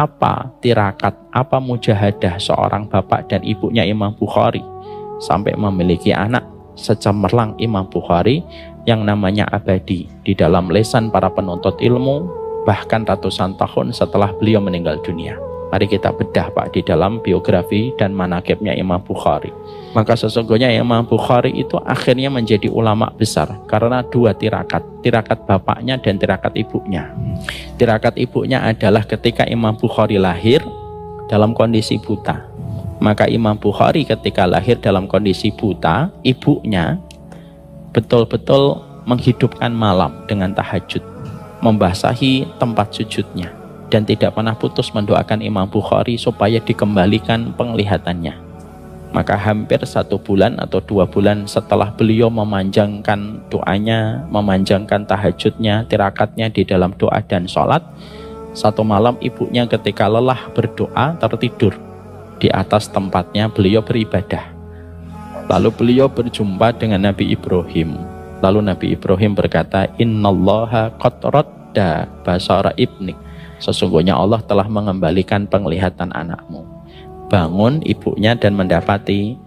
apa tirakat, apa mujahadah seorang bapak dan ibunya Imam Bukhari sampai memiliki anak secemerlang Imam Bukhari yang namanya abadi di dalam lisan para penuntut ilmu bahkan ratusan tahun setelah beliau meninggal dunia. Mari kita bedah Pak di dalam biografi dan manaqibnya Imam Bukhari. Maka sesungguhnya Imam Bukhari itu akhirnya menjadi ulama besar karena dua tirakat, tirakat bapaknya dan tirakat ibunya. Tirakat ibunya adalah ketika Imam Bukhari lahir dalam kondisi buta. Maka Imam Bukhari ketika lahir dalam kondisi buta, ibunya betul-betul menghidupkan malam dengan tahajud, membasahi tempat sujudnya, dan tidak pernah putus mendoakan Imam Bukhari supaya dikembalikan penglihatannya. Maka hampir 1 bulan atau 2 bulan setelah beliau memanjangkan doanya, memanjangkan tahajudnya, tirakatnya di dalam doa dan sholat, satu malam ibunya ketika lelah berdoa tertidur di atas tempatnya beliau beribadah. Lalu beliau berjumpa dengan Nabi Ibrahim. Lalu Nabi Ibrahim berkata, Innallaha qad radda basara ibnik. Sesungguhnya Allah telah mengembalikan penglihatan anakmu. Bangun ibunya dan mendapati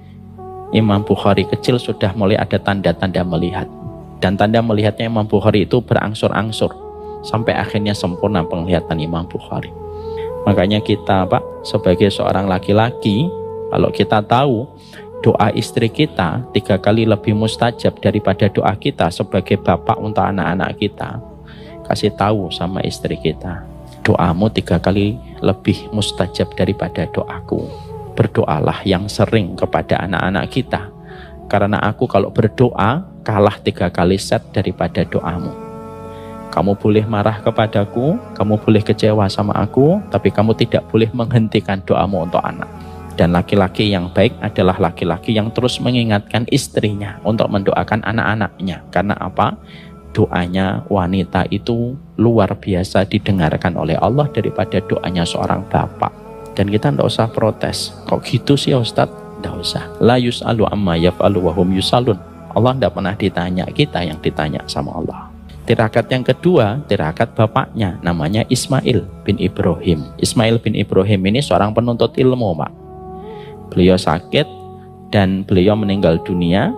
Imam Bukhari kecil sudah mulai ada tanda-tanda melihat. Dan tanda melihatnya Imam Bukhari itu berangsur-angsur sampai akhirnya sempurna penglihatan Imam Bukhari. Makanya kita Pak sebagai seorang laki-laki, kalau kita tahu doa istri kita 3 kali lebih mustajab daripada doa kita sebagai bapak untuk anak-anak kita, kasih tahu sama istri kita, doamu 3 kali lebih mustajab daripada doaku. Berdoalah yang sering kepada anak-anak kita, karena aku kalau berdoa kalah 3 kali set daripada doamu. Kamu boleh marah kepadaku, kamu boleh kecewa sama aku, tapi kamu tidak boleh menghentikan doamu untuk anak. Dan laki-laki yang baik adalah laki-laki yang terus mengingatkan istrinya untuk mendoakan anak-anaknya. Karena apa? Doanya wanita itu luar biasa didengarkan oleh Allah daripada doanya seorang bapak. Dan kita tidak usah protes. Kok gitu sih Ustadz? Tidak usah. La yus'alu amma yaf'alu wa hum yus'alun. Allah tidak pernah ditanya, kita yang ditanya sama Allah. Tirakat yang kedua, tirakat bapaknya, namanya Ismail bin Ibrahim. Ismail bin Ibrahim ini seorang penuntut ilmu, Pak. Beliau sakit dan beliau meninggal dunia.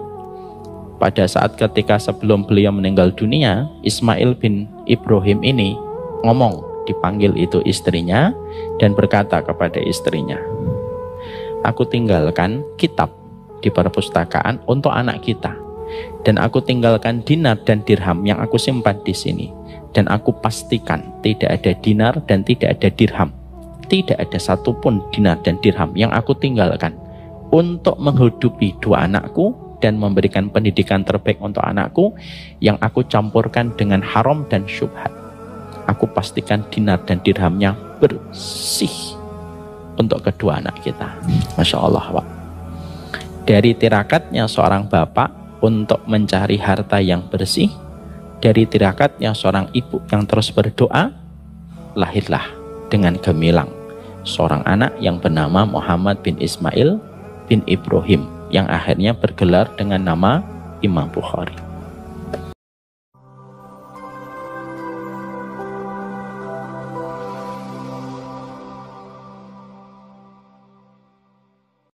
Pada saat ketika sebelum beliau meninggal dunia, Ismail bin Ibrahim ini ngomong, dipanggil itu istrinya dan berkata kepada istrinya, aku tinggalkan kitab di perpustakaan untuk anak kita, dan aku tinggalkan dinar dan dirham yang aku simpan di sini, dan aku pastikan tidak ada dinar dan tidak ada dirham, tidak ada satupun dinar dan dirham yang aku tinggalkan untuk menghidupi 2 anakku dan memberikan pendidikan terbaik untuk anakku yang aku campurkan dengan haram dan syubhat. Aku pastikan dinar dan dirhamnya bersih untuk kedua anak kita. Masya Allah, Pak. Dari tirakatnya seorang bapak untuk mencari harta yang bersih, dari tirakatnya seorang ibu yang terus berdoa, lahirlah dengan gemilang seorang anak yang bernama Muhammad bin Ismail bin Ibrahim yang akhirnya bergelar dengan nama Imam Bukhari.